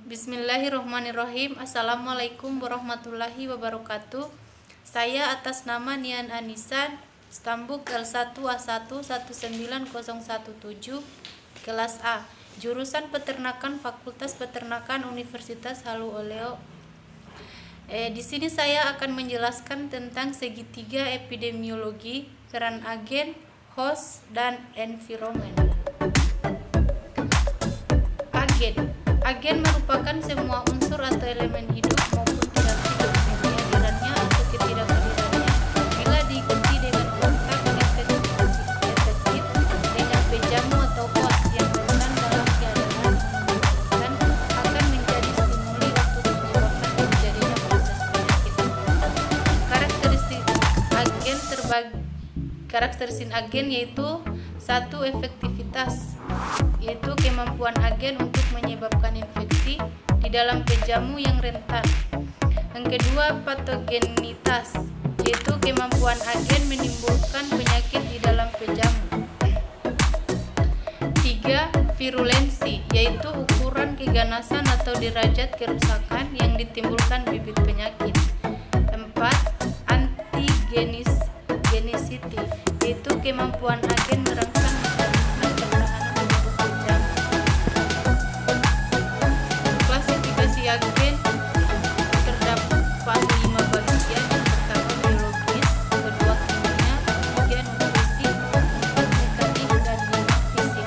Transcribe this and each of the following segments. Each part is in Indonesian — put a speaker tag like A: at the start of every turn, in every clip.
A: Bismillahirrohmanirrohim. Assalamualaikum warahmatullahi wabarakatuh. Saya atas nama Nian Anisan, Stambuk L1A1 19017, kelas A, jurusan Peternakan Fakultas Peternakan Universitas Haluoleo. Di sini saya akan menjelaskan tentang segitiga epidemiologi, peran agen, host, dan environment. Agen merupakan semua unsur atau elemen hidup maupun tidak hidup yang kehadirannya atau ketidakhadirannya bila diikuti dengan kontak efektif dengan pejamu atau host yang rentan dalam keadaan dan akan menjadi stimuli untuk menyebabkan terjadinya proses penyakit. Karakteristik agen yaitu 1. Efektivitas, yaitu kemampuan agen untuk menyebabkan infeksi di dalam pejamu yang rentan. Yang kedua, patogenitas, yaitu kemampuan agen menimbulkan penyakit di dalam pejamu. 3. Virulensi, yaitu ukuran keganasan atau derajat kerusakan yang ditimbulkan bibit penyakit. 4. Antigenicity, yaitu kemampuan agen merangsang mekanisme pertahanan tubuh pejamu. Klasifikasi agen terdapat 5 bagian. Yang pertama biologis, kedua kimia, ketiga nutrisi, keempat mekanik, dan 5 fisik.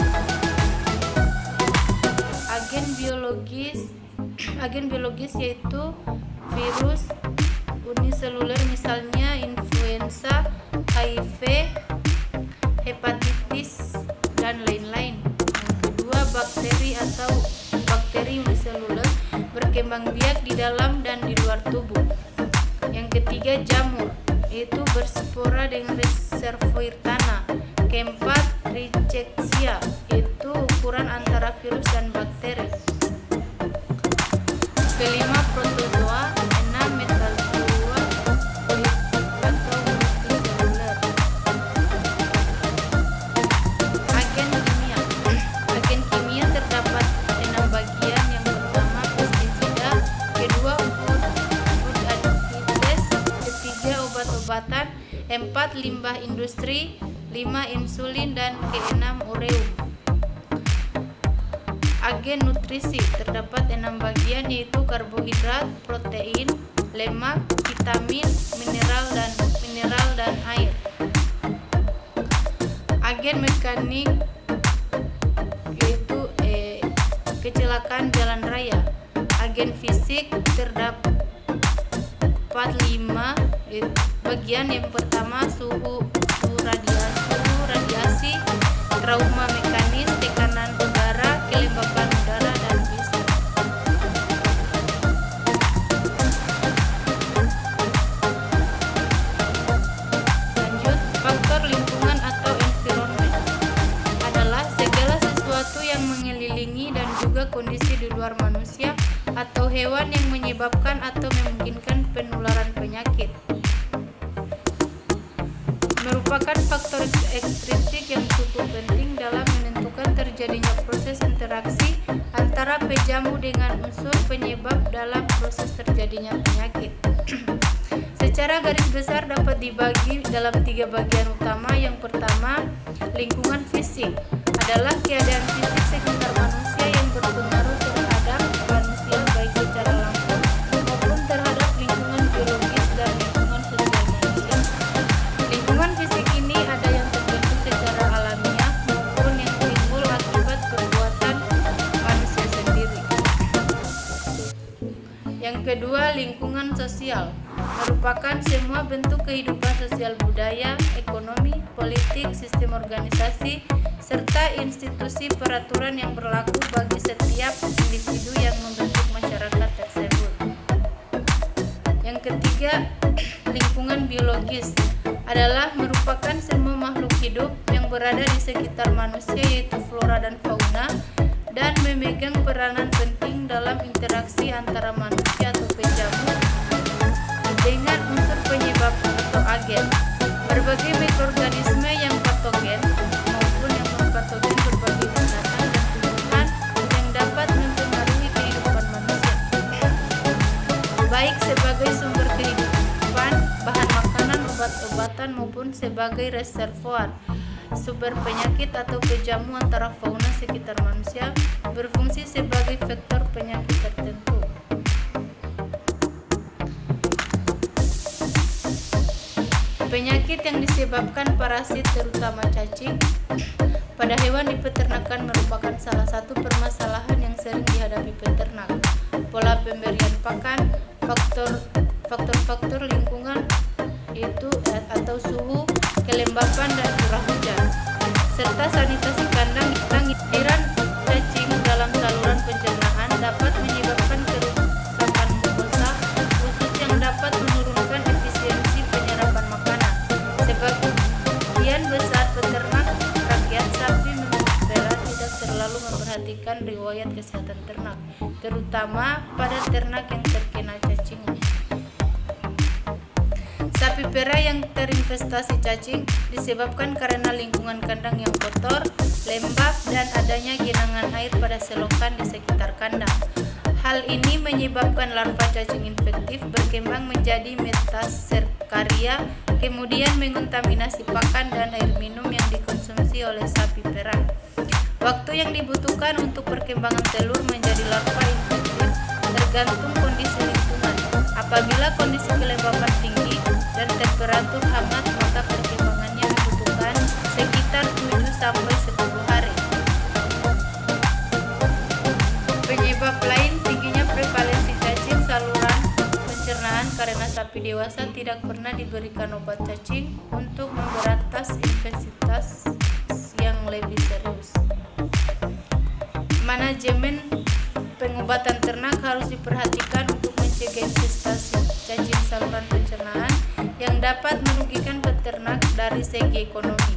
A: Agen biologis yaitu virus uniseluler, misalnya influenza, HIV, hepatitis, dan lain-lain. Yang kedua, bakteri atau bakteri uniseluler berkembang biak di dalam dan di luar tubuh. Yang ketiga, jamur, yaitu berspora dengan reservoir tanah. Keempat, rickettsia, yaitu ukuran antara virus dan bakteri. Kelima, protozoa. 6, metazoa atau multiseluler. Agen kimia terdapat 6 bagian. Yang pertama, pestisida, kedua, food additives, ketiga, obat-obatan, 4, limbah industri, 5, insulin, dan keenam, ureum. Agen nutrisi terdapat 6 bagian, yaitu karbohidrat, protein, lemak, vitamin, mineral dan air. Agen mekanik yaitu kecelakaan jalan raya. Agen fisik terdapat 5 bagian. Yang pertama, suhu radiasi, trauma mekanis, tekanan udara, kelembapan udara, dan listrik. Lanjut, faktor lingkungan atau environment adalah segala sesuatu yang mengelilingi dan juga kondisi di luar manusia atau hewan yang menyebabkan atau memungkinkan penularan penyakit. Merupakan faktor ekstrinsik yang cukup penting dalam menentukan terjadinya proses interaksi antara pejamu dengan unsur penyebab dalam proses terjadinya penyakit. Secara garis besar dapat dibagi dalam 3 bagian utama. Yang pertama, lingkungan fisik adalah keadaan fisik sekitar manusia yang berpengaruh terhadap manusia baik secara langsung maupun terhadap lingkungan biologis dan lingkungan sosial manusia. Lingkungan fisik ini ada yang terbentuk secara alamiah maupun yang timbul akibat perbuatan manusia sendiri. Yang kedua, lingkungan sosial merupakan semua bentuk kehidupan sosial, budaya, ekonomi, politik, sistem organisasi, serta institusi peraturan yang berlaku bagi setiap individu yang membentuk masyarakat tersebut. Yang ketiga, lingkungan biologis adalah merupakan semua makhluk hidup yang berada di sekitar manusia, yaitu flora dan fauna, dan memegang peranan penting dalam interaksi antara manusia atau pejamu dengan unsur penyebab atau agen. Berbagai mikroorganisme yang patogen maupun yang non-patogen, berbagai binatang dan tumbuhan yang dapat mempengaruhi kehidupan manusia pengobatan maupun sebagai reservoir sumber penyakit atau pejamu antara fauna sekitar manusia, berfungsi sebagai vektor penyakit tertentu. Penyakit yang disebabkan parasit terutama cacing pada hewan di peternakan merupakan salah satu permasalahan yang sering dihadapi peternak. Pola pemberian pakan, faktor-faktor lingkungan itu atau suhu, kelembapan dan curah hujan, serta sanitasi kandang aliran cacing dalam saluran pencernaan dapat menyebabkan kerusakan mukosa khusus yang dapat menurunkan efisiensi penyerapan makanan. Sebagian besar peternak rakyat sapi membela tidak terlalu memperhatikan riwayat kesehatan ternak, terutama pada ternak yang terkena cacingan. Sapi perah yang terinfestasi cacing disebabkan karena lingkungan kandang yang kotor, lembab, dan adanya genangan air pada selokan di sekitar kandang. Hal ini menyebabkan larva cacing infektif berkembang menjadi metaserkaria, kemudian mengontaminasi pakan dan air minum yang dikonsumsi oleh sapi perah. Waktu yang dibutuhkan untuk perkembangan telur menjadi larva infektif tergantung kondisi lingkungan. Apabila kondisi kelembapan tinggi dan temperatur hangat, maka perkembangannya membutuhkan sekitar 7-10 hari. Penyebab lain tingginya prevalensi cacing saluran pencernaan karena sapi dewasa tidak pernah diberikan obat cacing untuk memberantas infeksitas yang lebih serius. Manajemen pengobatan ternak harus diperhatikan untuk mencegah infestasi cacing saluran pencernaan yang dapat merugikan peternak dari segi ekonomi.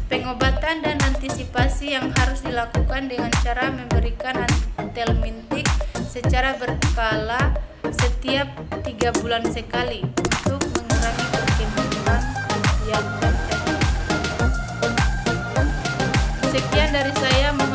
A: Pengobatan dan antisipasi yang harus dilakukan dengan cara memberikan antelmintik secara berkala setiap 3 bulan sekali untuk mengurangi perkembangan biak dan cacing. Sekian dari saya.